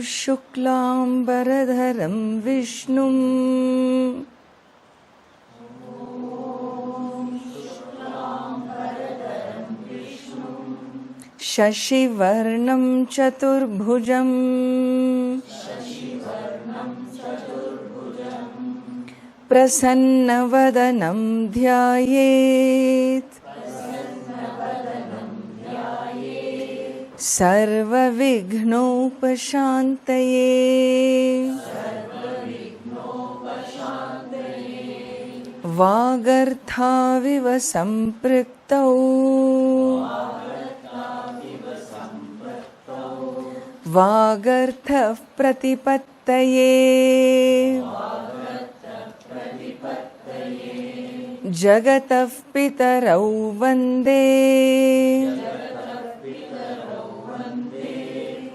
शुक्लांबरधरं विष्णुं शशिवर्णं चतुर्भुजं प्रसन्नवदनं ध्यायेत् सर्वविघ्नोपशान्तये। वागर्थाविव सम्पृक्तौ वागर्थः प्रतिपत्तये जगतः पितरौ वन्दे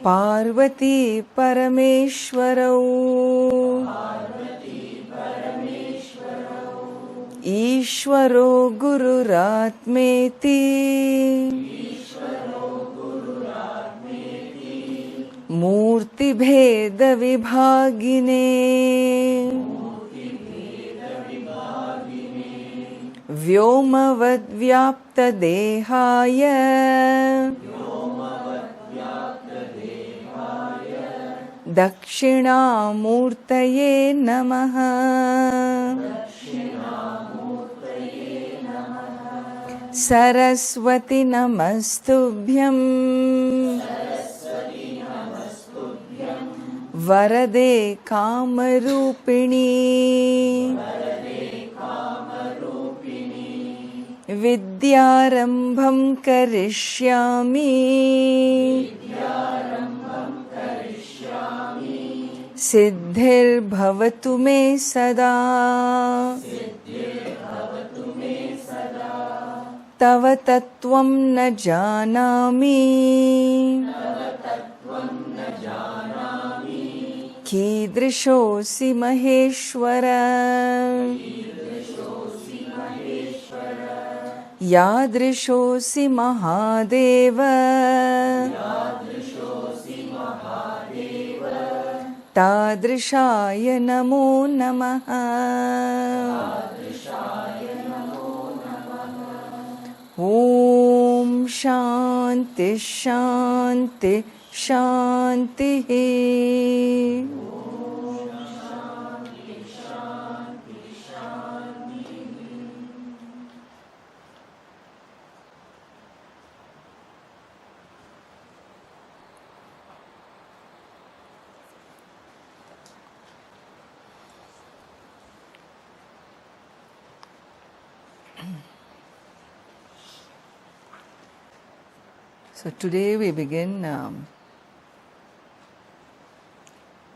पार्वती परमेश्वरौ। ईश्वरो गुरुरात्मेति मूर्तिभेदविभागिने व्योमवद्व्याप्तदेहाय दक्षिणामूर्तये नमः। सरस्वती नमस्तुभ्यं वरदे कामरूपिणी विद्यारम्भं करिष्यामि सिद्धिर्भवतु मे सदा। तव तत्त्वं न जानामि कीदृशोऽसि महेश्वर। यादृशोऽसि महादेव तादृशाय नमो नमः। ॐ शान्ति शान्ति शान्तिः। So today we begin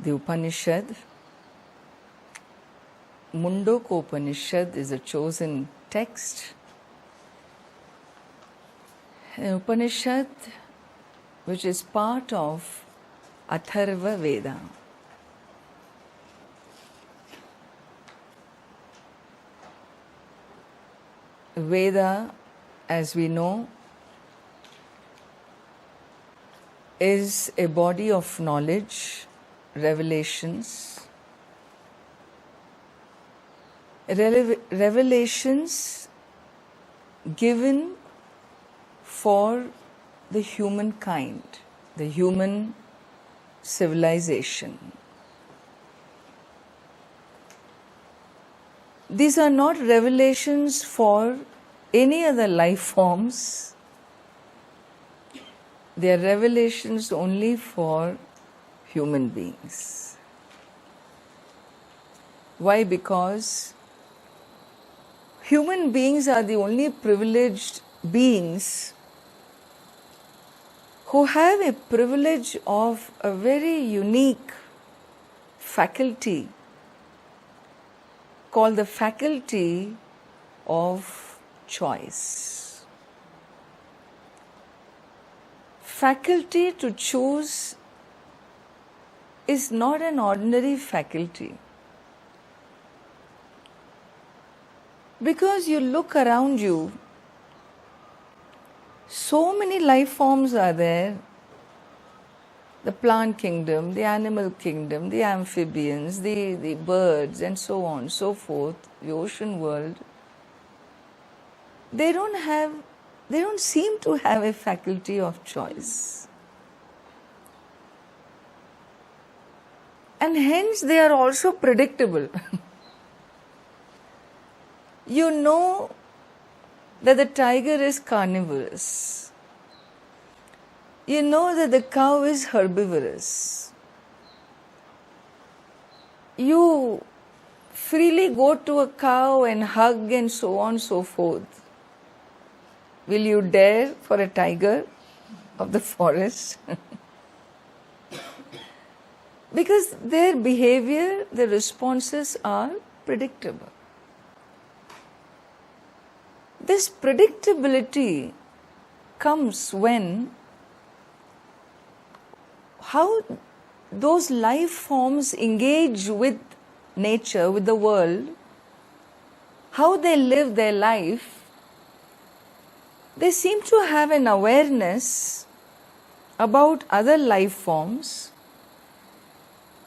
the Upanishad. Mundakopanishad is a chosen text. An Upanishad which is part of Atharva Veda. Veda, as we know, is a body of knowledge, revelations. Revelations given for the humankind, the human civilization. These are not revelations for any other life forms. They are revelations only for human beings. Why? Because human beings are the only privileged beings who have a privilege of a very unique faculty called the faculty of choice. Faculty to choose is not an ordinary faculty. Because you look around you, so many life forms are there the plant kingdom, the animal kingdom, the amphibians, the birds, and so on, so forth, the ocean world, they don't seem to have a faculty of choice. And hence they are also predictable. You know that the tiger is carnivorous. You know that the cow is herbivorous. You freely go to a cow and hug and so on and so forth. Will you dare for a tiger of the forest? Because their behavior, their responses are predictable. This predictability comes when how those life forms engage with nature, with the world, how they live their life, they seem to have an awareness about other life forms.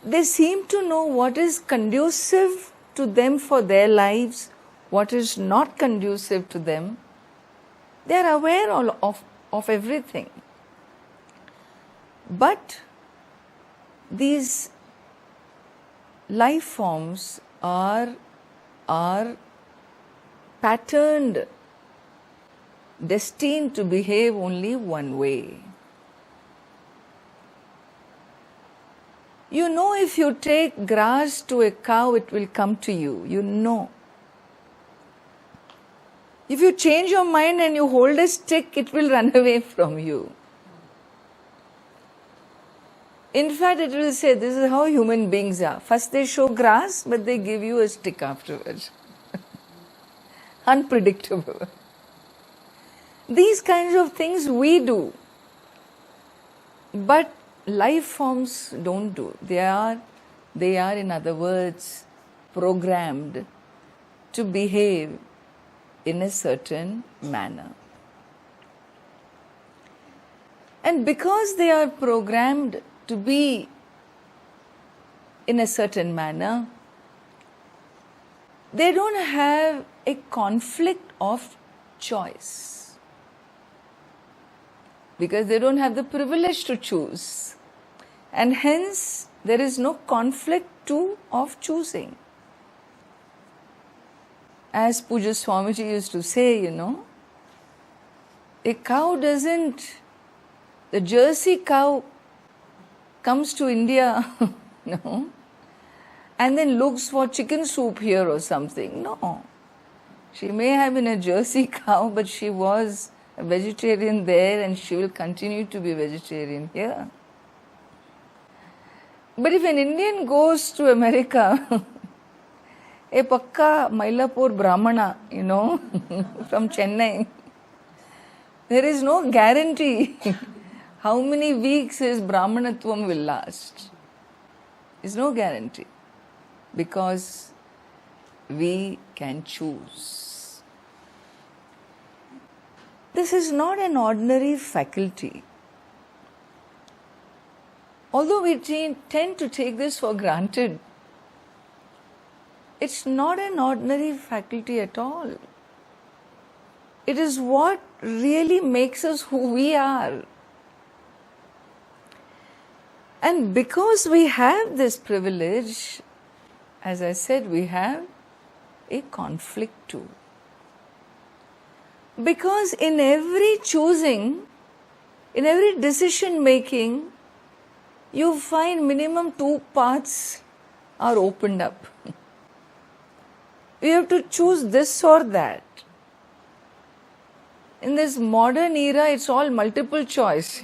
They seem to know what is conducive to them for their lives, what is not conducive to them. They are aware of everything. But these life forms are patterned, destined to behave only one way. You know, if you take grass to a cow, it will come to you. You know. If you change your mind and you hold a stick, it will run away from you. In fact, it will say, this is how human beings are. First they show grass, but they give you a stick afterwards. Unpredictable. These kinds of things we do. But life forms don't do. They are, in other words, programmed to behave in a certain manner. And because they are programmed to be in a certain manner, they don't have a conflict of choice. Because they don't have the privilege to choose. And hence, there is no conflict of choosing. As Puja Swamiji used to say, a cow doesn't, the Jersey cow comes to India, and then looks for chicken soup here or something. No. She may have been a Jersey cow, but she was a vegetarian there and she will continue to be vegetarian here. But if an Indian goes to America, a pakka Mailapur Brahmana, from Chennai, there is no guarantee how many weeks his Brahmanatvam will last. There is no guarantee. Because we can choose. This is not an ordinary faculty. Although we tend to take this for granted, it's not an ordinary faculty at all. It is what really makes us who we are. And because we have this privilege, as I said, we have a conflict too. Because in every choosing, in every decision making, you find minimum 2 paths are opened up. You have to choose this or that. In this modern era, it's all multiple choice,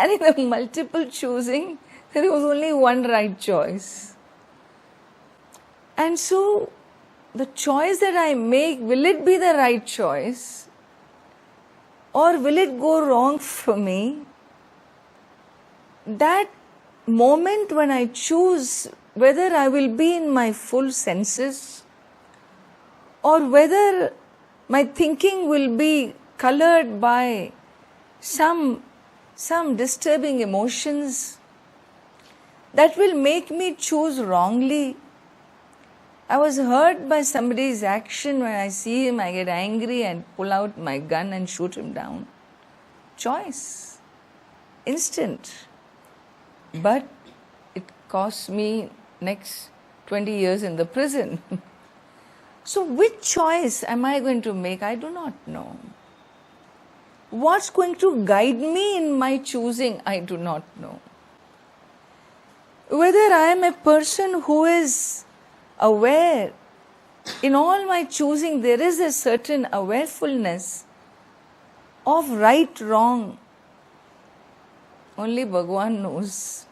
And in the multiple choosing, there was only one right choice. And so, the choice that I make, will it be the right choice? Or will it go wrong for me? That moment when I choose whether I will be in my full senses or whether my thinking will be colored by some some disturbing emotions that will make me choose wrongly. I was hurt by somebody's action. When I see him, I get angry and pull out my gun and shoot him down. Choice. Instant. But it costs me next 20 years in the prison. So which choice am I going to make? I do not know. What's going to guide me in my choosing? I do not know. Whether I am a person who is aware, in all my choosing there is a certain awarefulness of right, wrong. Only Bhagavan knows.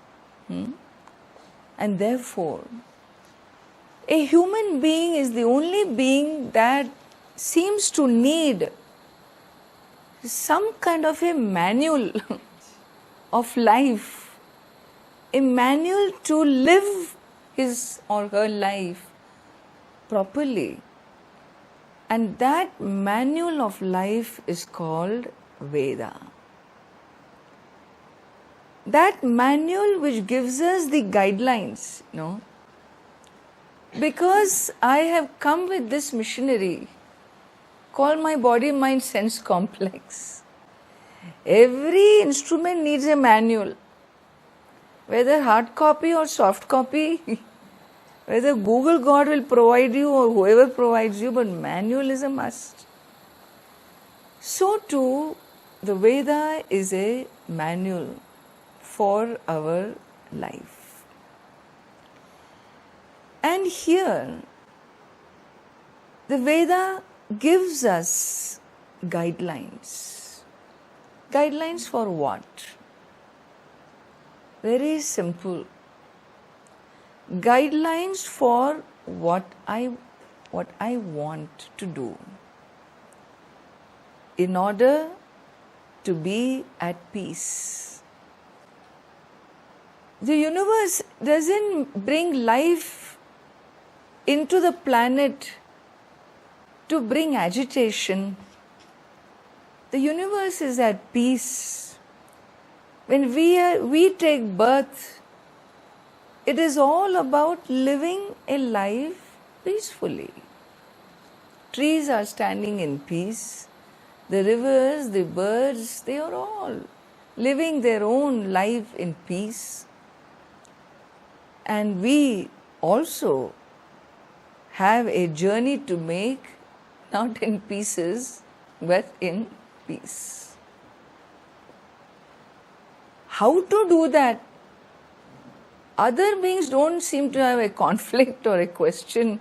And therefore, a human being is the only being that seems to need some kind of a manual of life, a manual to live his or her life properly. And that manual of life is called Veda. That manual which gives us the guidelines, because I have come with this missionary called my body, mind, sense complex. Every instrument needs a manual, whether hard copy or soft copy, whether Google God will provide you or whoever provides you, but manual is a must. So too, the Veda is a manual for our life. And here, the Veda gives us guidelines. Guidelines for what? Very simple. Guidelines for what I want to do in order to be at peace. The universe doesn't bring life into the planet to bring agitation. The universe is at peace. When we take birth, it is all about living a life peacefully. Trees are standing in peace. The rivers, the birds, they are all living their own life in peace. And we also have a journey to make, not in pieces, but in peace. How to do that? Other beings don't seem to have a conflict or a question.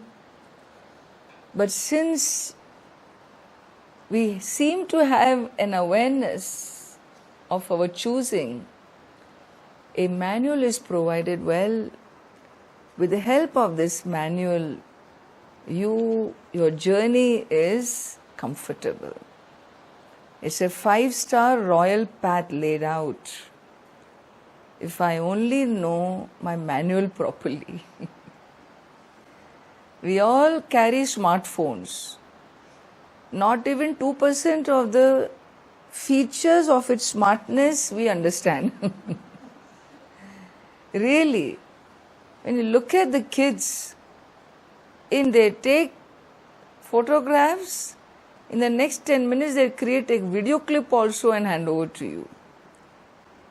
But since we seem to have an awareness of our choosing, a manual is provided. Well, with the help of this manual, your journey is comfortable. It's a 5-star royal path laid out. If I only know my manual properly. We all carry smartphones. Not even 2% of the features of its smartness we understand. Really, when you look at the kids, they take photographs, in the next 10 minutes they create a video clip also and hand over to you.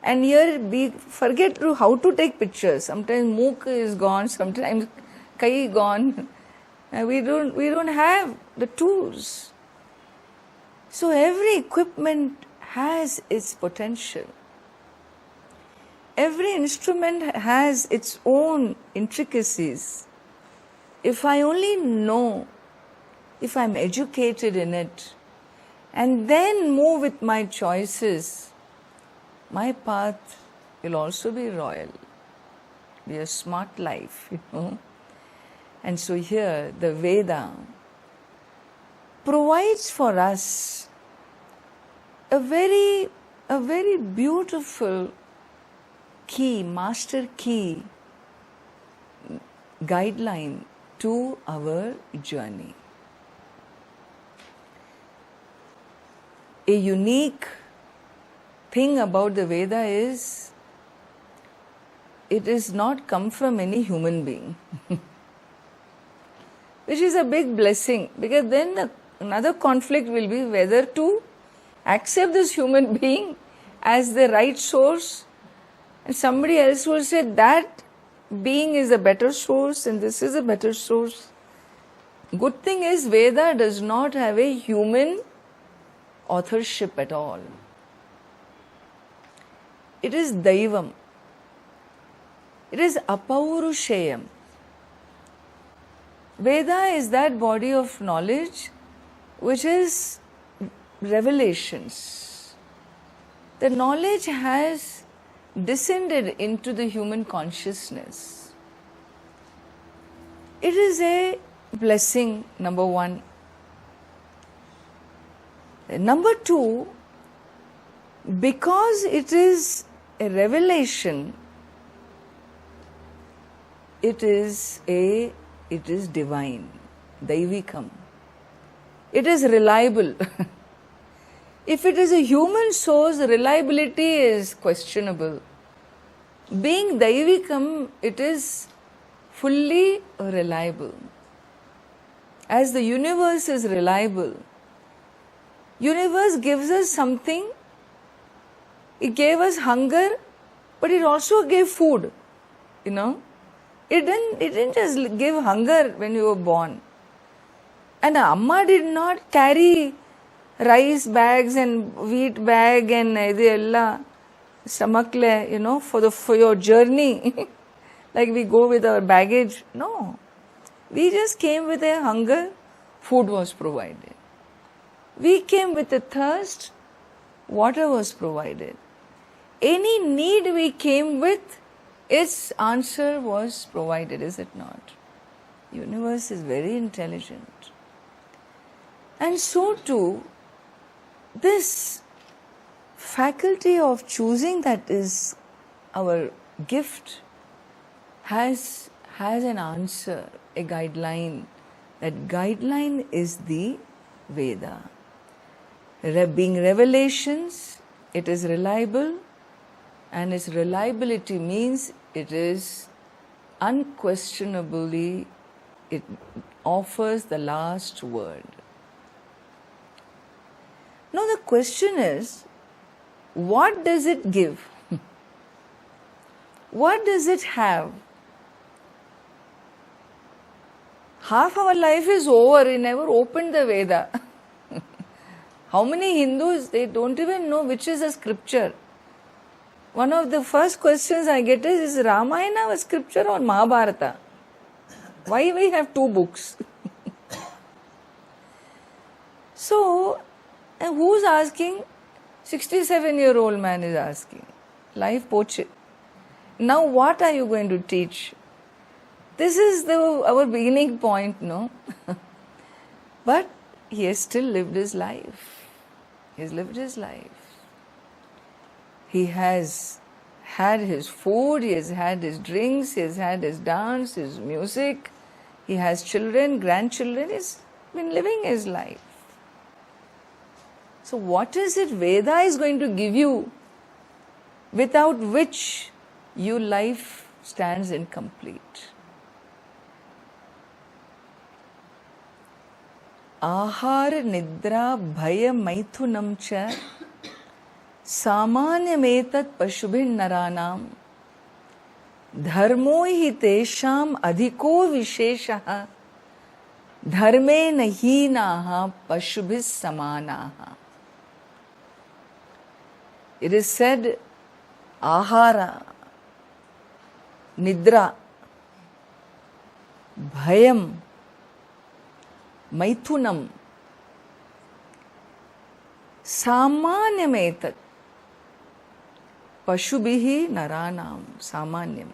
And here we forget how to take pictures. Sometimes Mook is gone, sometimes Kai gone. We don't have the tools. So every equipment has its potential. Every instrument has its own intricacies. If I only know, if I'm educated in it, and then move with my choices, my path will also be royal, be a smart life, And so here the Veda provides for us a very beautiful key, master key, guideline to our journey. A unique thing about the Veda is, it is not come from any human being. Which is a big blessing, because then another conflict will be whether to accept this human being as the right source, and somebody else will say that being is a better source and this is a better source. Good thing is, Veda does not have a human authorship at all. It is Daivam. It is Apaurusheyam. Veda is that body of knowledge which is revelations. The knowledge has descended into the human consciousness. It is a blessing, number one. Number two, because it is a revelation, it is divine, Daivikam. It is reliable. If it is a human source, reliability is questionable. Being Daivikam, it is fully reliable. As the universe is reliable, universe gives us something. It gave us hunger, but it also gave food. It didn't just give hunger when you were born. And Amma did not carry rice bags and wheat bag and idella stamakle, for your journey. Like we go with our baggage. No. We just came with a hunger, food was provided. We came with a thirst, water was provided. Any need we came with, its answer was provided, is it not? Universe is very intelligent. And so too, this faculty of choosing that is our gift has an answer, a guideline. That guideline is the Veda. Being revelations, it is reliable, and its reliability means it is unquestionably, it offers the last word. Now the question is, what does it give? What does it have? Half our life is over, we never opened the Veda. How many Hindus, they don't even know which is a scripture. One of the first questions I get is Ramayana a scripture or Mahabharata? Why we have two books? So, and who's asking? 67-year-old man is asking. Life poche. Now what are you going to teach? This is our beginning point, no? But he has still lived his life. He has lived his life. He has had his food, he has had his drinks, he has had his dance, his music. He has children, grandchildren. He's been living his life. So what is it Veda is going to give you, without which your life stands incomplete? Ahar nidra bhaya maithunam cha samanyametat pashubhin naranam dharmo hi tesham adhiko visheshaha dharme nahinaha pashubhis samanaha. It is said, ahara, nidra, bhayam, maithunam, samanyametat, pashubhihi naranam, samanyam.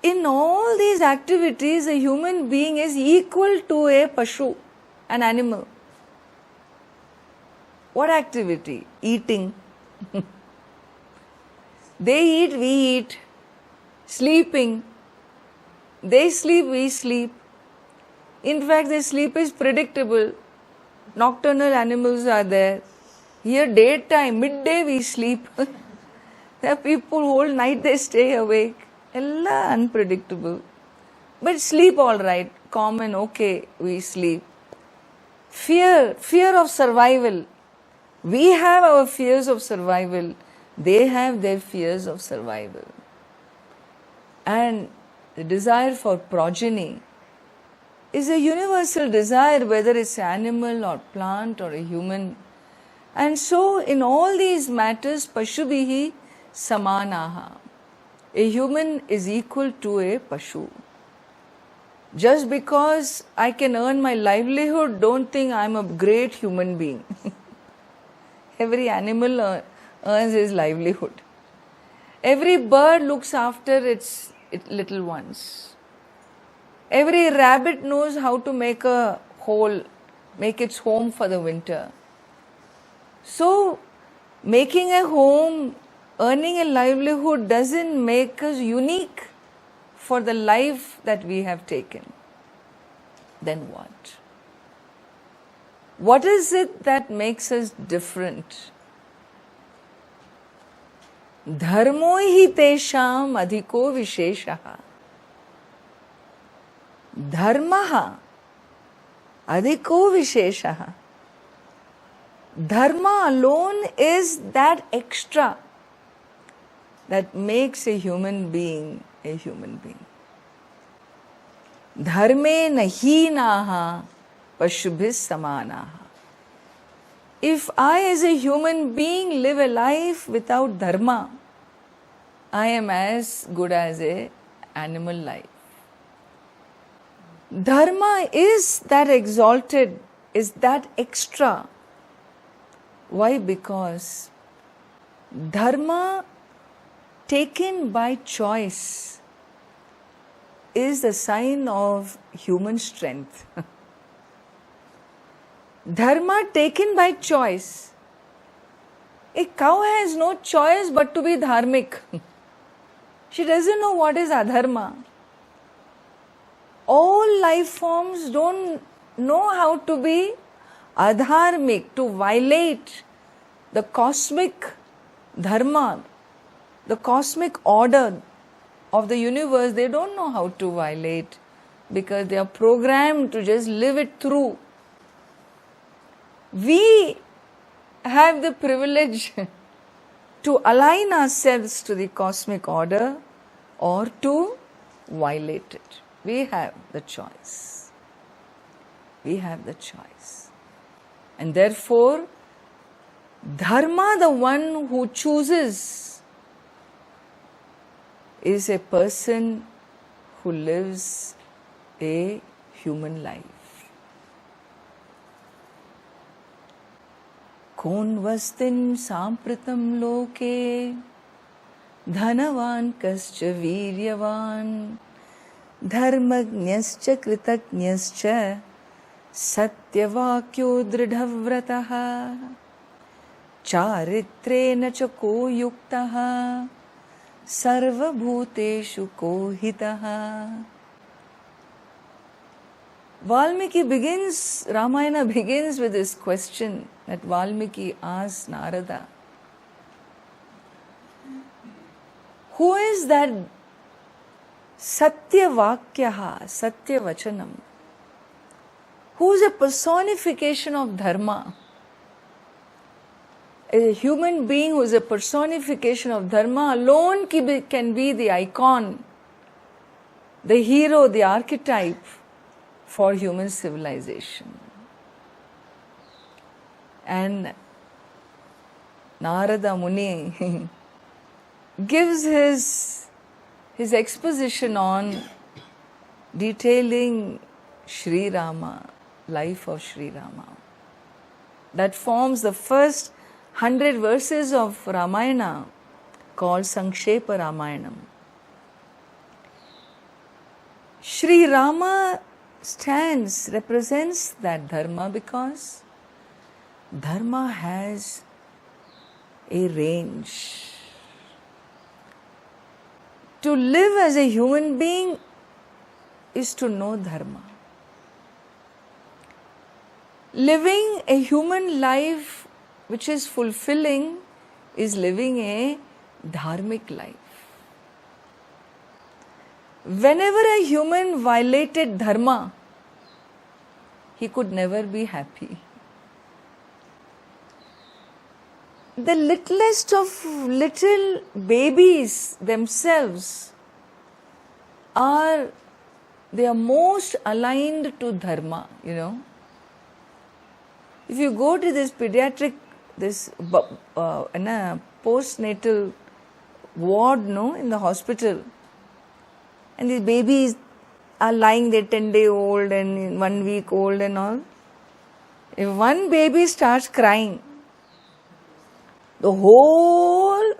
In all these activities, a human being is equal to a pashu, an animal. What activity? Eating. They eat, we eat. Sleeping. They sleep, we sleep. In fact, their sleep is predictable. Nocturnal animals are there. Here daytime, midday we sleep. There are people whole night they stay awake. Ella unpredictable. But sleep all right, common, okay, we sleep. Fear of survival. We have our fears of survival. They have their fears of survival. And the desire for progeny is a universal desire, whether it's animal or plant or a human. And so in all these matters, Pashubhihi samanaha. A human is equal to a Pashu. Just because I can earn my livelihood, don't think I'm a great human being. Every animal earns his livelihood. Every bird looks after its little ones. Every rabbit knows how to make a hole, make its home for the winter. So, making a home, earning a livelihood doesn't make us unique for the life that we have taken. Then what? What is it that makes us different? Dharmo hi tesham adhiko visheshaha. Dharmaha adhiko visheshaha. Dharma alone is that extra that makes a human being a human being. Dharme nahinaha pashubhis samanaha. If I as a human being live a life without dharma, I am as good as a animal life. Dharma is that exalted, is that extra. Why? Because dharma taken by choice is the sign of human strength. Dharma taken by choice. A cow has no choice but to be dharmic. She doesn't know what is adharma. All life forms don't know how to be adharmic, to violate the cosmic dharma, the cosmic order of the universe. They don't know how to violate because they are programmed to just live it through. We have the privilege to align ourselves to the cosmic order or to violate it. We have the choice. We have the choice. And therefore, dharma, the one who chooses, is a person who lives a human life. Kon vastin sampratam loke dhanavan kascha viryavan dharmagnyascha kritagnyascha satyavakyo dridhavrataha charitrena cha ko yuktaha sarvabhuteshu ko hitaha. Valmiki begins, Ramayana begins with this question that Valmiki asks Narada. Who is that Satyavakyaha, Satyavachanam? Who is a personification of dharma? A human being who is a personification of dharma alone can be the icon, the hero, the archetype for human civilization. And Narada Muni gives his exposition on detailing Sri Rama, life of Sri Rama. That forms the first 100 verses of Ramayana called Sankshepa Ramayanam. Sri Rama represents that dharma because dharma has a range. To live as a human being is to know dharma. Living a human life which is fulfilling is living a dharmic life. Whenever a human violated dharma, he could never be happy. The littlest of little babies themselves they are most aligned to dharma, you know. If you go to this pediatric, postnatal ward, in the hospital, and these babies are lying there 10-day-old and 1 week old and all. If one baby starts crying, the whole,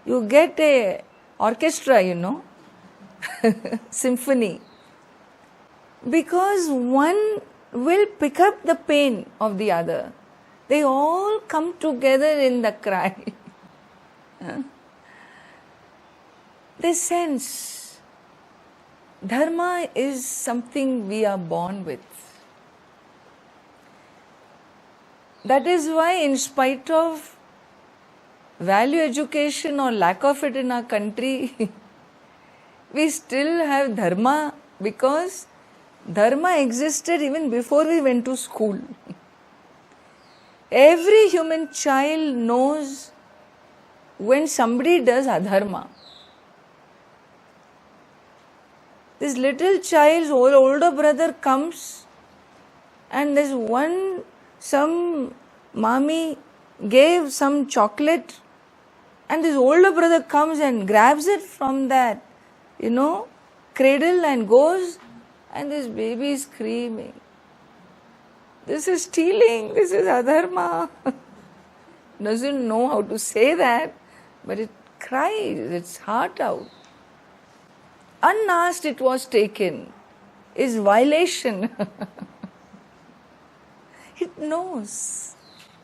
you get a orchestra, symphony. Because one will pick up the pain of the other. They all come together in the cry. They sense dharma is something we are born with. That is why, in spite of value education or lack of it in our country, we still have dharma, because dharma existed even before we went to school. Every human child knows when somebody does adharma. This little child's older brother comes, and there's some mommy gave some chocolate, and this older brother comes and grabs it from that, cradle and goes, and this baby is screaming. This is stealing, this is adharma. Doesn't know how to say that, but it cries its heart out. Unasked it was taken is violation. It knows.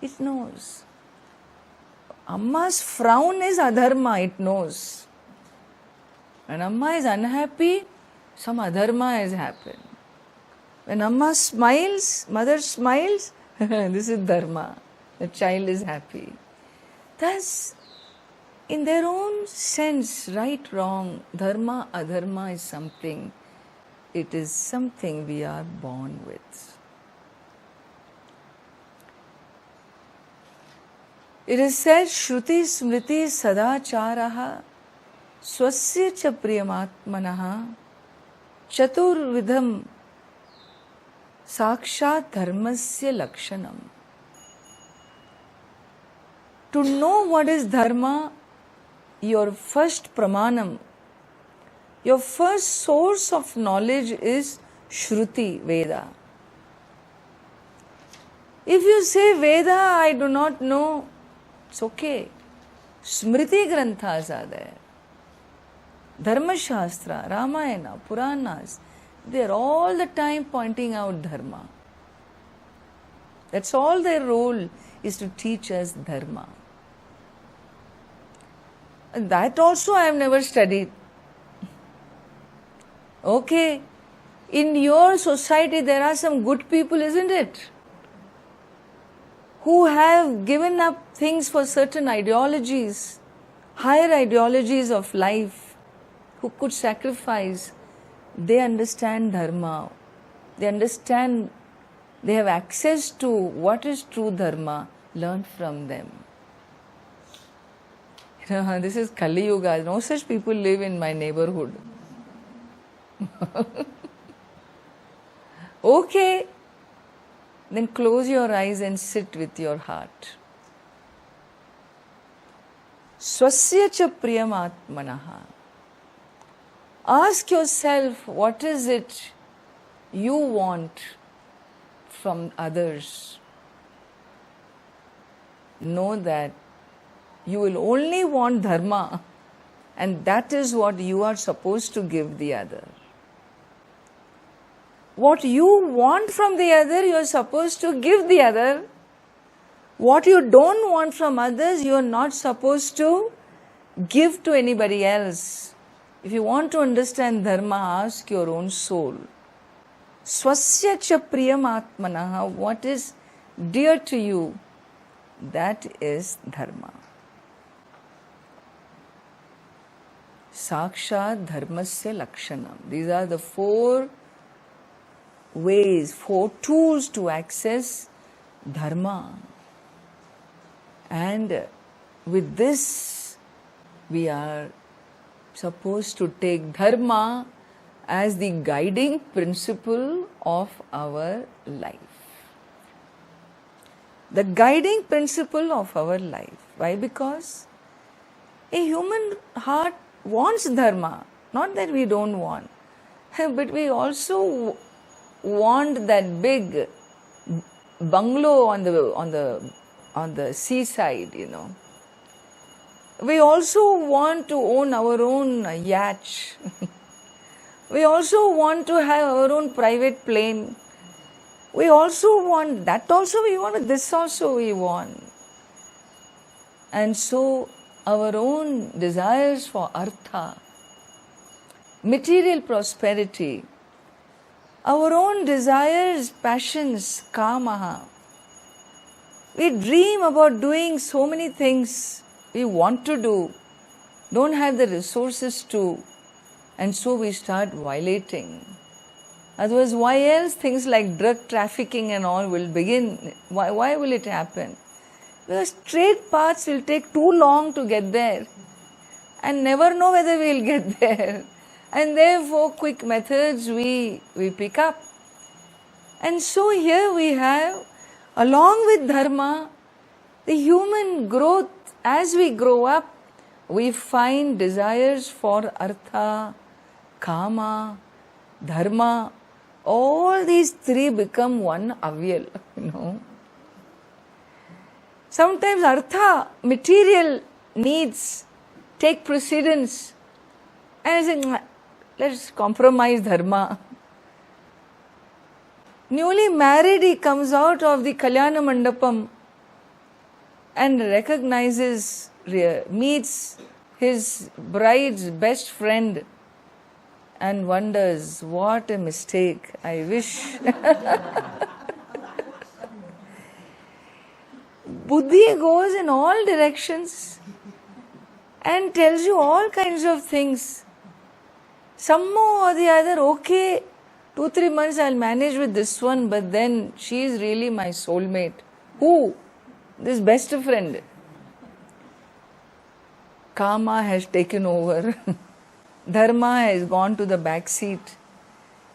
It knows. Amma's frown is adharma, it knows. When Amma is unhappy, some adharma has happened. When Amma smiles, mother smiles, this is dharma. The child is happy. Thus, in their own sense, right, wrong, dharma, adharma is something. It is something we are born with. It is said, Shruti Smriti Sadacharaha Swasya cha Priyamatmanaha Chaturvidham Sakshat Dharmasya Lakshanam. To know what is dharma, your first pramanam, your first source of knowledge is Shruti Veda. If you say Veda, I do not know, it's okay. Smriti Granthas are there. Dharma Shastra, Ramayana, Puranas, they are all the time pointing out dharma. That's all their role is, to teach us dharma. And that also I have never studied. Okay, in your society there are some good people, isn't it? Who have given up things for certain ideologies, higher ideologies of life, who could sacrifice. They understand dharma. They understand, they have access to what is true dharma. Learn from them. This is Kali Yuga. No such people live in my neighborhood. Okay, then close your eyes and sit with your heart. Swasya cha priyamatmanaha. Ask yourself, what is it you want from others? Know that you will only want dharma, and that is what you are supposed to give the other. What you want from the other, you are supposed to give the other. What you don't want from others, you are not supposed to give to anybody else. If you want to understand dharma, ask your own soul. Swasya cha priyamatmanaha, what is dear to you? That is dharma. Sakshat dharmasya lakshanam. These are the 4 ways, 4 tools to access dharma. And with this, we are supposed to take dharma as the guiding principle of our life. The guiding principle of our life. Why? Because a human heart wants dharma. Not that we don't want, but we also want that big bungalow on the seaside, We also want to own our own yacht. We also want to have our own private plane. We also want that also we want, this also we want. And so our own desires for artha, material prosperity, our own desires, passions, kamaha. We dream about doing so many things we want to do, don't have the resources to, and so we start violating. Otherwise, why else things like drug trafficking and all will begin? Why will it happen? Because straight paths will take too long to get there and never know whether we will get there. And therefore, quick methods we pick up. And so here we have, along with dharma, the human growth. As we grow up, we find desires for artha, kama, dharma. All these 3 become one avyal, Sometimes artha, material needs, take precedence. And I say, let's compromise dharma. Newly married, he comes out of the Kalyana Mandapam and recognizes, meets his bride's best friend and wonders, what a mistake, I wish. Buddhi goes in all directions and tells you all kinds of things. Somehow or the other, okay, 2-3 months I'll manage with this one, but then she is really my soulmate. Who? This best friend. Kama has taken over. Dharma has gone to the back seat.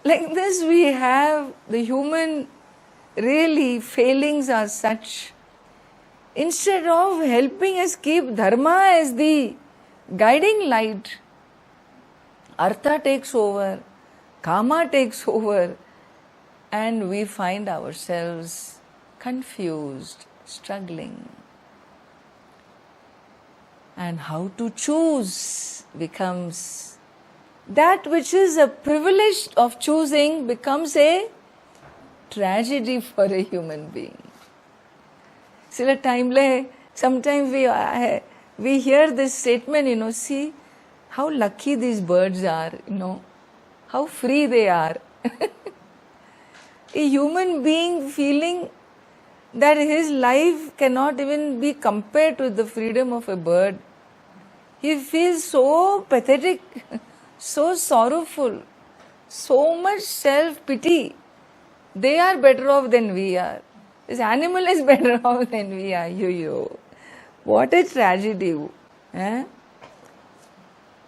Like this we have, the human really failings are such. Instead of helping us keep dharma as the guiding light, artha takes over, kama takes over, and we find ourselves confused, struggling. And how to choose becomes, that which is a privilege of choosing becomes a tragedy for a human being. Sometimes we hear this statement, see how lucky these birds are, how free they are. A human being feeling that his life cannot even be compared to the freedom of a bird. He feels so pathetic, so sorrowful, so much self-pity. They are better off than we are. This animal is better off than we are. What a tragedy.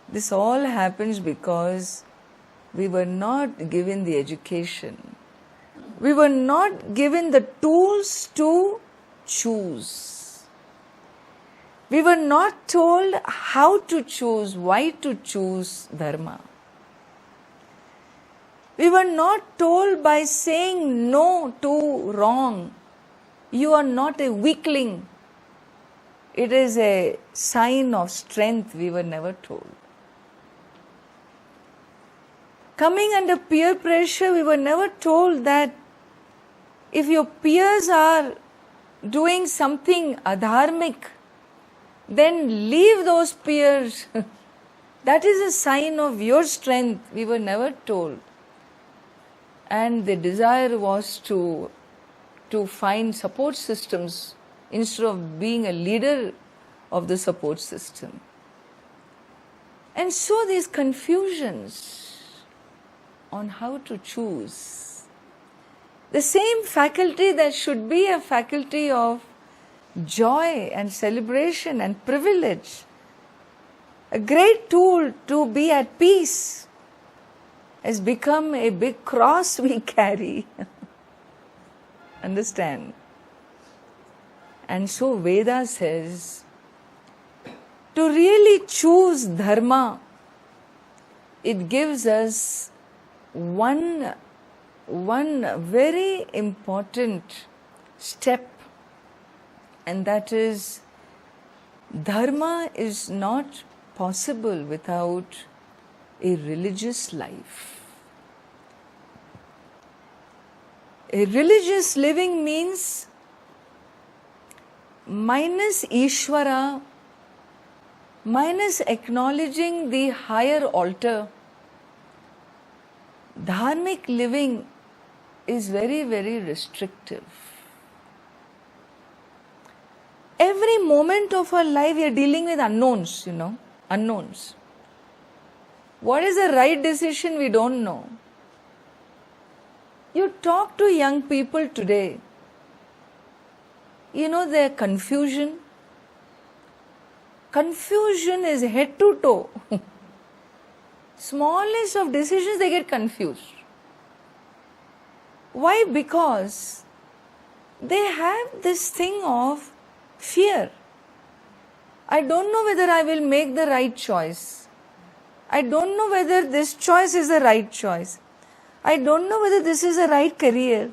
This all happens because we were not given the education. We were not given the tools to choose. We were not told how to choose, why to choose dharma. We were not told by saying no to wrong. You are not a weakling. It is a sign of strength. We were never told. Coming under peer pressure, we were never told that if your peers are doing something adharmic, then leave those peers. That is a sign of your strength. We were never told. And the desire was to find support systems instead of being a leader of the support system. And so these confusions on how to choose. The same faculty that should be a faculty of joy and celebration and privilege, a great tool to be at peace, has become a big cross we carry. Understand? And so Veda says, to really choose dharma, it gives us one very important step, and that is, dharma is not possible without a religious life. A religious living means minus Ishvara, minus acknowledging the higher altar. Dharmic living is very, very restrictive. Every moment of our life we are dealing with unknowns, unknowns. What is the right decision we don't know. You talk to young people today, their confusion. Confusion is head to toe. Smallest of decisions they get confused. Why? Because they have this thing of fear. I don't know whether I will make the right choice. I don't know whether this choice is the right choice. I don't know whether this is the right career.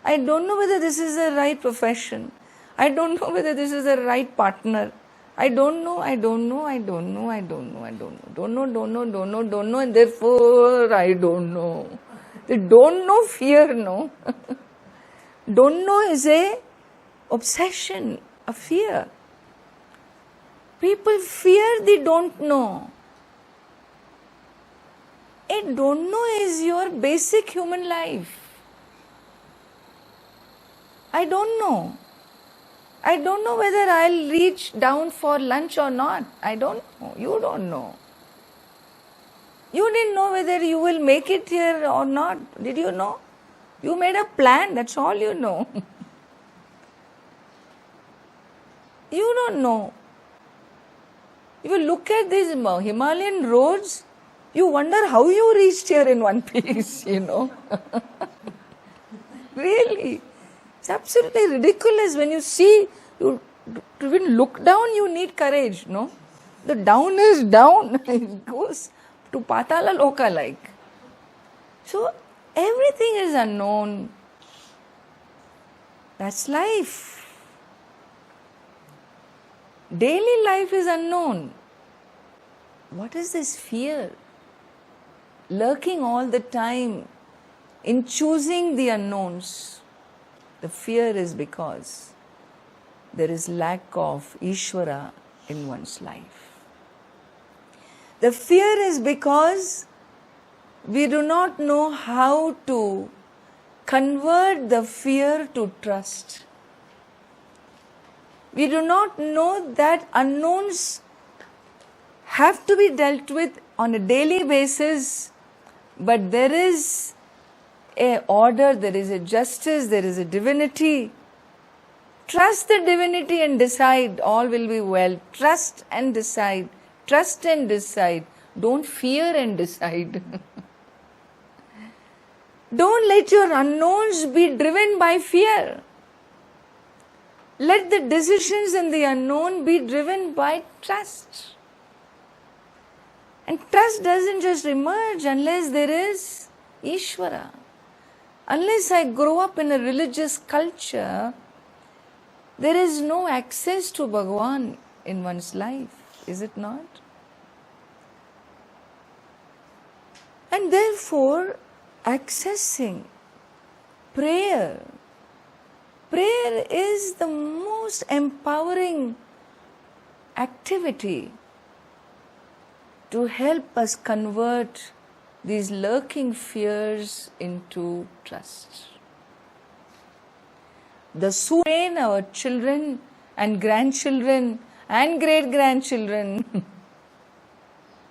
I don't know whether this is the right profession. I don't know whether this is the right partner. I don't know, and therefore I don't know. The don't know fear, no? Don't know is a obsession, a fear. People fear the don't know. A don't know is your basic human life. I don't know. I don't know whether I'll reach down for lunch or not. I don't know. You don't know. You didn't know whether you will make it here or not. Did you know? You made a plan. That's all you know. You don't know. If you look at these Himalayan roads, you wonder how you reached here in one piece, Really. It's absolutely ridiculous when you see, to even look down, you need courage, no? The down is down. It goes to Patala Loka like. So, everything is unknown. That's life. Daily life is unknown. What is this fear? Lurking all the time in choosing the unknowns. The fear is because there is lack of Ishvara in one's life. The fear is because we do not know how to convert the fear to trust. We do not know that unknowns have to be dealt with on a daily basis, but there is a order, there is a justice, there is a divinity. Trust the divinity and decide, all will be well. Trust and decide. Trust and decide. Don't fear and decide. Don't let your unknowns be driven by fear. Let the decisions in the unknown be driven by trust. And trust doesn't just emerge unless there is Ishvara. Unless I grow up in a religious culture, there is no access to Bhagavan in one's life, is it not? And therefore, accessing prayer is the most empowering activity to help us convert these lurking fears into trust. The sooner our children and grandchildren and great-grandchildren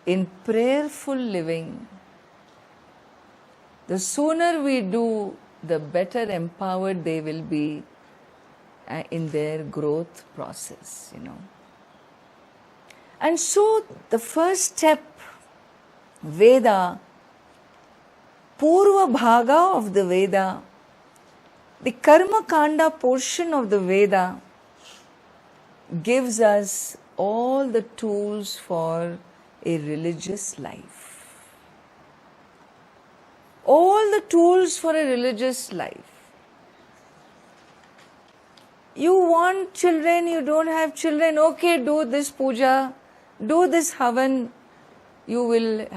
in prayerful living. The sooner we do, the better empowered they will be in their growth process, And so the first step, Veda, Purva Bhaga of the Veda, the Karma Kanda portion of the Veda gives us all the tools for a religious life. All the tools for a religious life. You want children, you don't have children, okay, do this puja, do this havan, you'll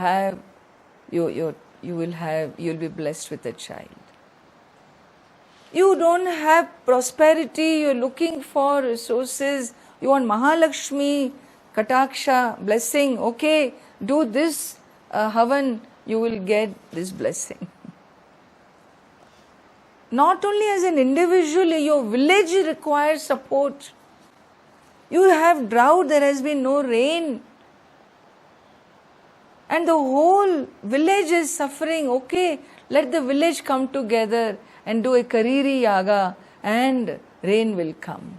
be blessed with a child. You don't have prosperity, you're looking for resources, you want Mahalakshmi, Kataksha, blessing, okay, do this havan, you will get this blessing. Not only as an individual, your village requires support. You have drought, there has been no rain. And the whole village is suffering. Okay, let the village come together and do a Kariri Yaga and rain will come.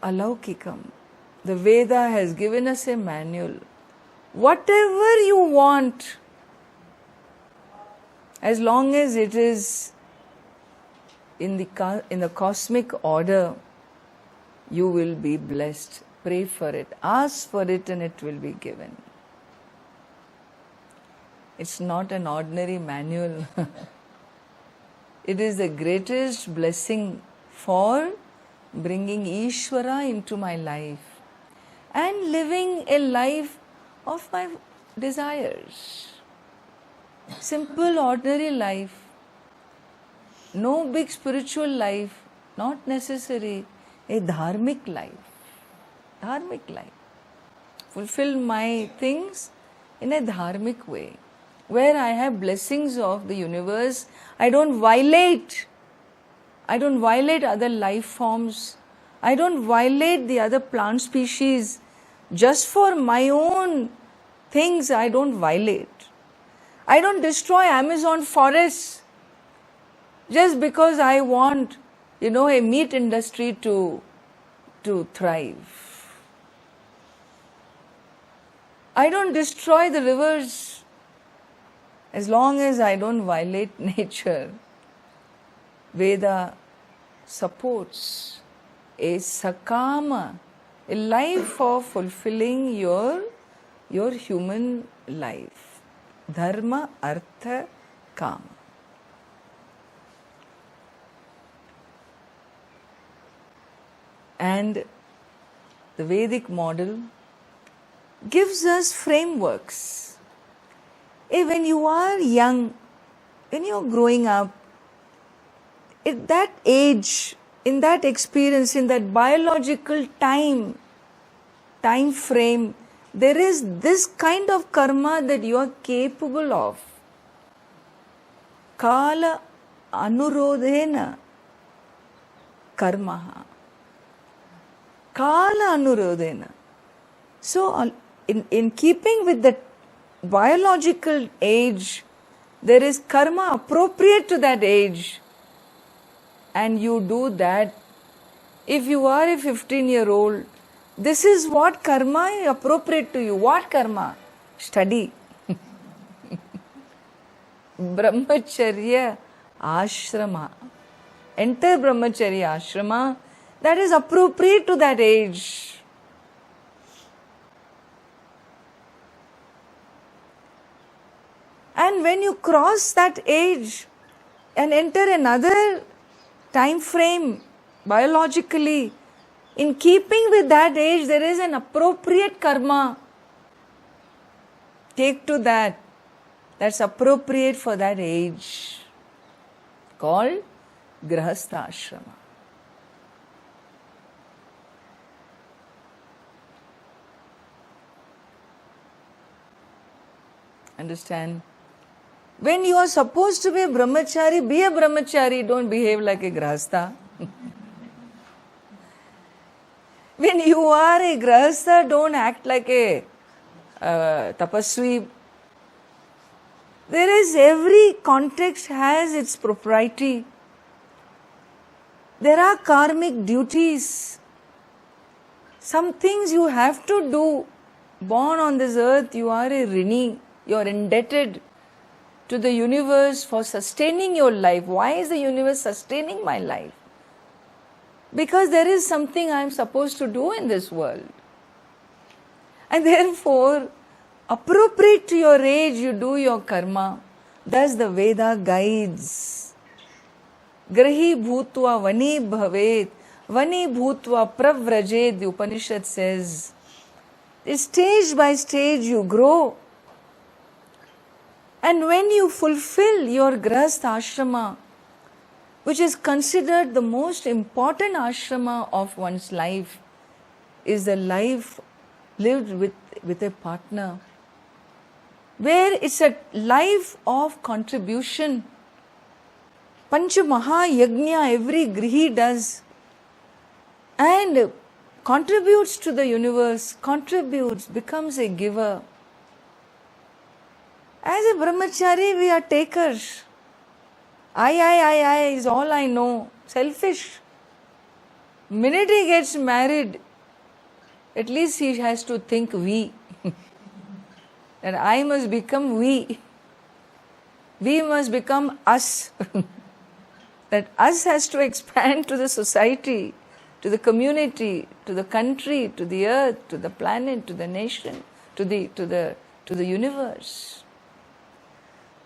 Alaukikam. The Veda has given us a manual. Whatever you want, as long as it is in the cosmic order, you will be blessed. Pray for it. Ask for it and it will be given. It's not an ordinary manual. It is the greatest blessing for bringing Ishvara into my life and living a life of my desires. Simple, ordinary life. No big spiritual life. Not necessary. A dharmic life. Dharmic life. Fulfill my things in a dharmic way. Where I have blessings of the universe. I don't violate other life forms. I don't violate the other plant species. Just for my own things, I don't violate. I don't destroy Amazon forests just because I want, a meat industry to thrive. I don't destroy the rivers as long as I don't violate nature. Veda supports a sakama, a life of fulfilling your human life. Dharma, Artha, Kama. And the Vedic model gives us frameworks. When you are young, when you are growing up, at that age, in that experience, in that biological time frame, there is this kind of karma that you are capable of. Kala anurodhena karmaha. Kala anurodhena. So, in keeping with the biological age, there is karma appropriate to that age. And you do that. If you are a 15-year-old, this is what karma is appropriate to you. What karma? Study. Brahmacharya ashrama. Enter Brahmacharya ashrama. That is appropriate to that age. And when you cross that age and enter another time frame biologically, in keeping with that age, there is an appropriate karma. Take to that. That's appropriate for that age. Called Grahastha Ashrama. Understand? When you are supposed to be a brahmachari, be a brahmachari. Don't behave like a grahastha. When you are a grahastha, don't act like a tapasvi. There is, every context has its propriety. There are karmic duties. Some things you have to do. Born on this earth, you are a rini. You are indebted to the universe for sustaining your life. Why is the universe sustaining my life? Because there is something I am supposed to do in this world. And therefore, appropriate to your age, you do your karma. Thus the Veda guides. Grahi bhutva vani bhavet, vani bhutva pravrajet, the Upanishad says. Stage by stage you grow. And when you fulfill your grahastha ashrama, which is considered the most important ashrama of one's life, is the life lived with a partner, where it's a life of contribution. Pancha Maha Yajna every grihi does and contributes to the universe, becomes a giver. As a brahmachari, we are takers. I is all I know. Selfish. Minute he gets married, at least he has to think we. That I must become we. We must become us. That us has to expand to the society, to the community, to the country, to the earth, to the planet, to the nation, to the universe.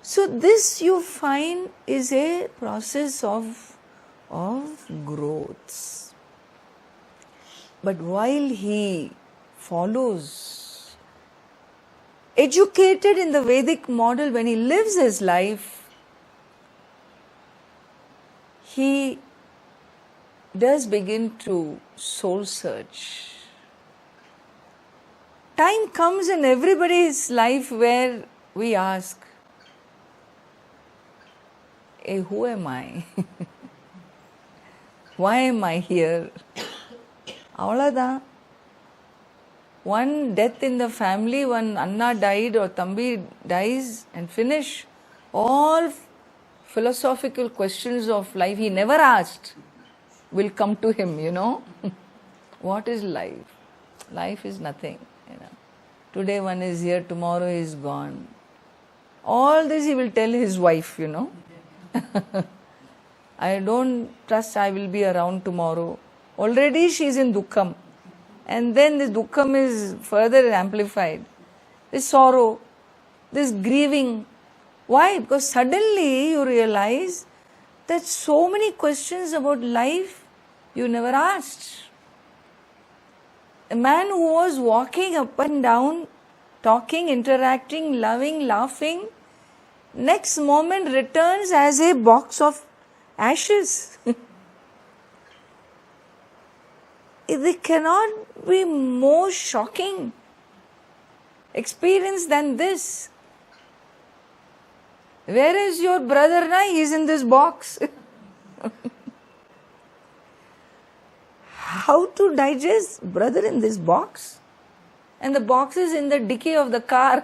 So this you find is a process of growth. But while he follows, educated in the Vedic model, when he lives his life, he does begin to soul search. Time comes in everybody's life where we ask, hey, who am I? Why am I here? Avladha. One death in the family, one Anna died or Thambi dies and finish. All philosophical questions of life he never asked will come to him, What is life? Life is nothing, Today one is here, tomorrow he is gone. All this he will tell his wife, I don't trust I will be around tomorrow. Already she is in dukkham. And then this dukkham is further amplified. This sorrow, this grieving. Why? Because suddenly you realize that so many questions about life you never asked. A man who was walking up and down, talking, interacting, loving, laughing, next moment returns as a box of ashes. It cannot be more shocking experience than this. Where is your brother now? He is in this box. How to digest brother in this box? And the box is in the dicky of the car.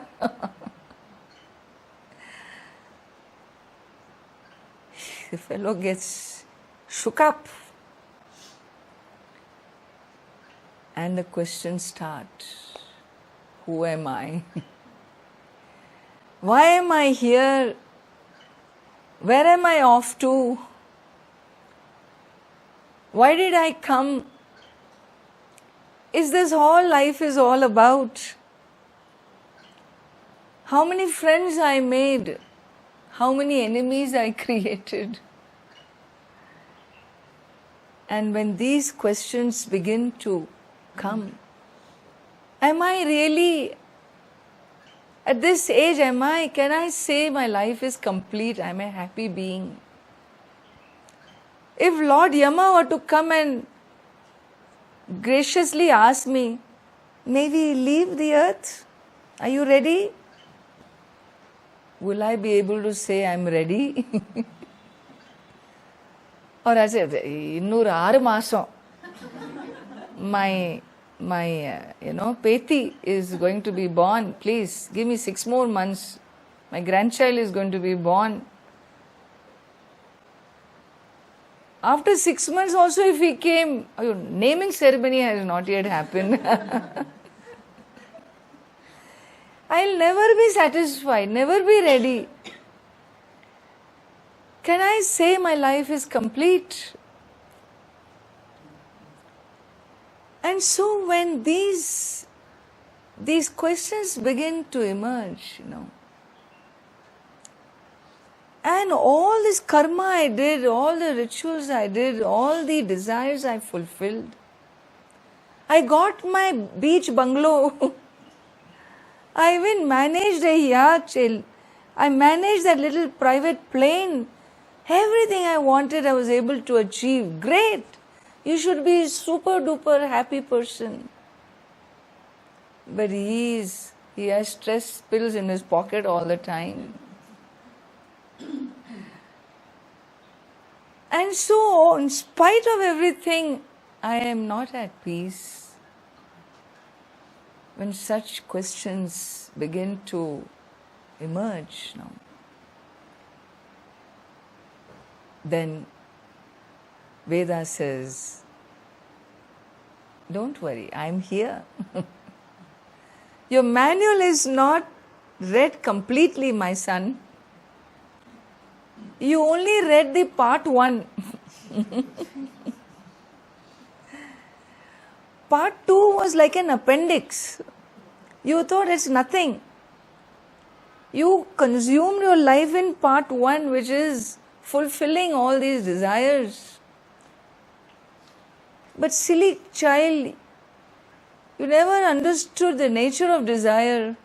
The fellow gets shook up. And the questions start. Who am I? Why am I here? Where am I off to? Why did I come? Is this all life is all about? How many friends I made? How many enemies I created? And when these questions begin to come, am I really, at this age, can I say my life is complete? I'm a happy being. If Lord Yama were to come and graciously ask me, may we leave the earth? Are you ready? Will I be able to say I'm ready? Or I say, 6 மாசம் my Peti is going to be born. Please give me 6 more months. My grandchild is going to be born. After 6 months also if he came, naming ceremony has not yet happened. I'll never be satisfied, never be ready. Can I say my life is complete? And so when these questions begin to emerge, and all this karma I did, all the rituals I did, all the desires I fulfilled, I got my beach bungalow. I even managed a yacht. I managed that little private plane. Everything I wanted I was able to achieve. Great! You should be a super duper happy person. But he has stress pills in his pocket all the time. And so, in spite of everything, I am not at peace. When such questions begin to emerge now, then Veda says, don't worry, I am here. Your manual is not read completely, my son. You only read the part 1. Part 2 was like an appendix. You thought it's nothing. You consumed your life in part 1, which is fulfilling all these desires. But silly child, you never understood the nature of desire.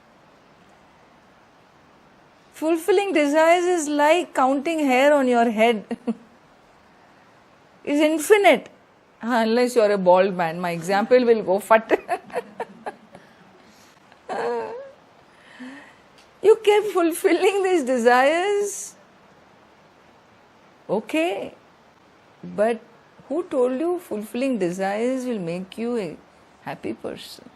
Fulfilling desires is like counting hair on your head. It's infinite. Unless you are a bald man. My example will go fat. You kept fulfilling these desires. Okay. But who told you fulfilling desires will make you a happy person?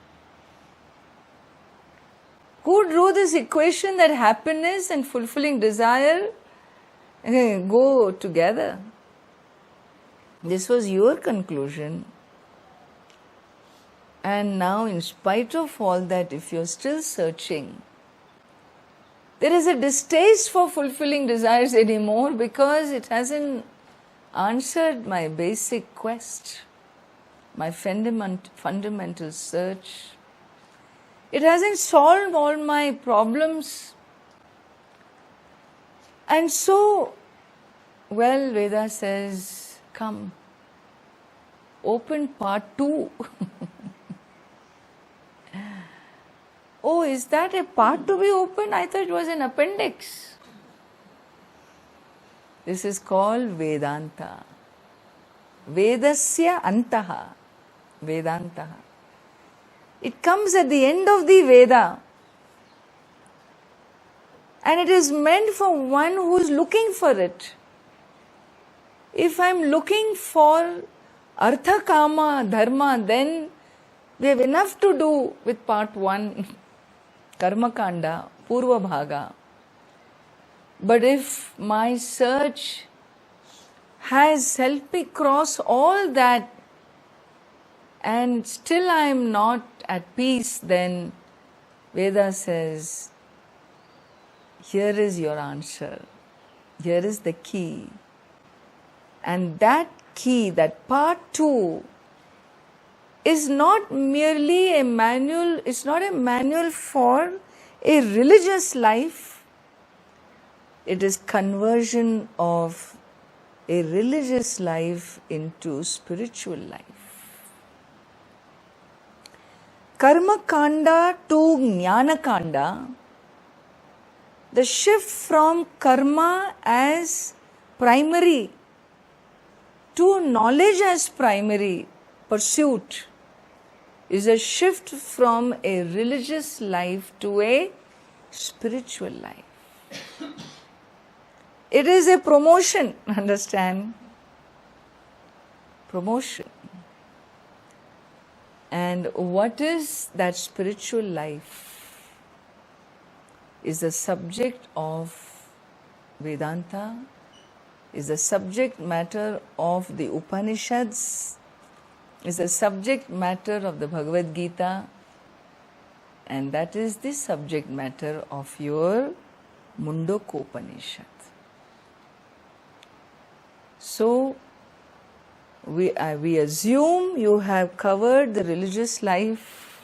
Who drew this equation that happiness and fulfilling desire go together? This was your conclusion. And now, in spite of all that, if you're still searching, there is a distaste for fulfilling desires anymore because it hasn't answered my basic quest, my fundamental search. It hasn't solved all my problems. And so, Veda says, come, open part 2. Oh, is that a part to be opened? I thought it was an appendix. This is called Vedanta. Vedasya antaha. Vedantaha. It comes at the end of the Veda. And it is meant for one who is looking for it. If I am looking for Artha Kama Dharma, then we have enough to do with part 1, Karma Kanda, Purva Bhaga. But if my search has helped me cross all that and still I am not at peace, then Veda says, here is your answer. Here is the key. And that key, that part 2, is not merely a manual, it's not a manual for a religious life. It is conversion of a religious life into spiritual life. Karma Kanda to Jnana Kanda, the shift from karma as primary to knowledge as primary pursuit is a shift from a religious life to a spiritual life. It is a promotion, understand? Promotion. And what is that spiritual life is the subject of Vedanta, is the subject matter of the Upanishads, is the subject matter of the Bhagavad Gita, and that is the subject matter of your Mundakopanishad. So, we assume you have covered the religious life.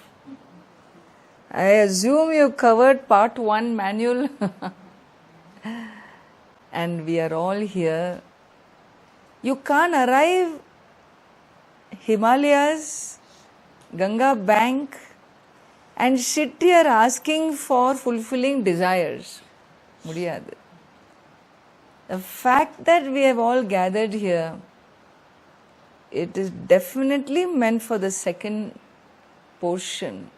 I assume you covered part 1 manual. And we are all here. You can't arrive Himalayas, Ganga bank, and sit here asking for fulfilling desires. Mudiyadu. The fact that we have all gathered here, it is definitely meant for the second portion.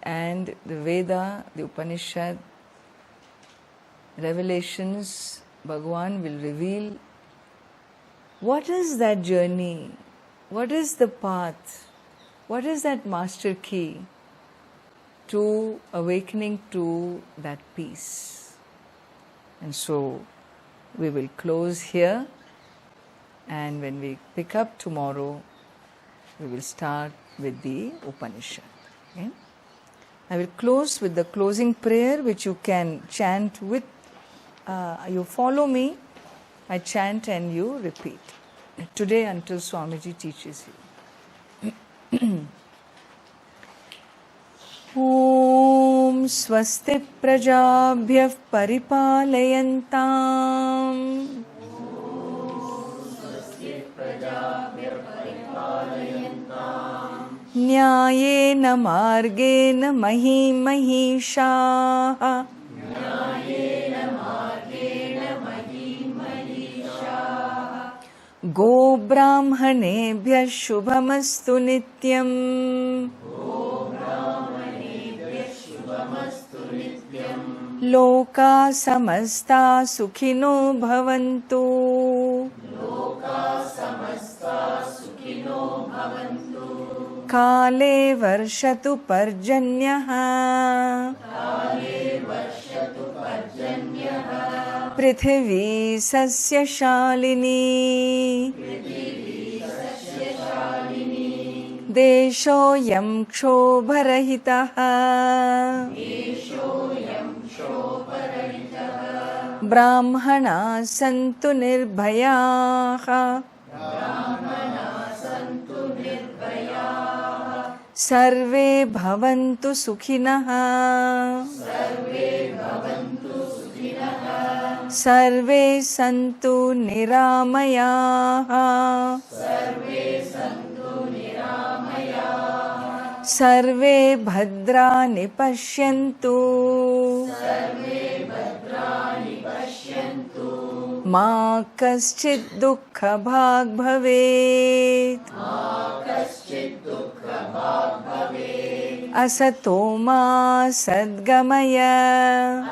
And the Veda, the Upanishad, revelations, Bhagavan will reveal what is that journey, what is the path, what is that master key to awakening to that peace. And so we will close here, and when we pick up tomorrow, we will start with the Upanishad. Okay? I will close with the closing prayer, which you can chant with. You follow me, I chant and you repeat. Today until Swamiji teaches you. Om Swasti Prajabhyah Paripalayantam Nyayena Margena Mahimahishaha Go Brahmanebhyah Shubhamastu Nityam Loka Samasta Sukhino Bhavantu Kale Varshatu Parjanyaha Prithvi Sasya Shalini Desho Yam Kshobarahitaha Brahmana Santu Nirbhayaha Sarve Bhavantu Sukhinaha Sarve Santu Niramayaha Sarve Bhadrani Pashyantu Ma Kaschid Dukkha Bhag Bhavet Asato Ma Sadgamaya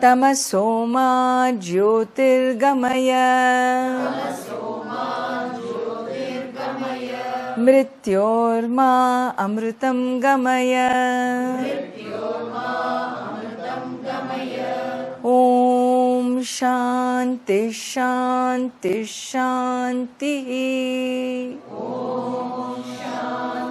Tamaso Ma Jyotirgamaya Mrityorma Amritam Gamaya Om Shanti Shanti Shanti Om Shanti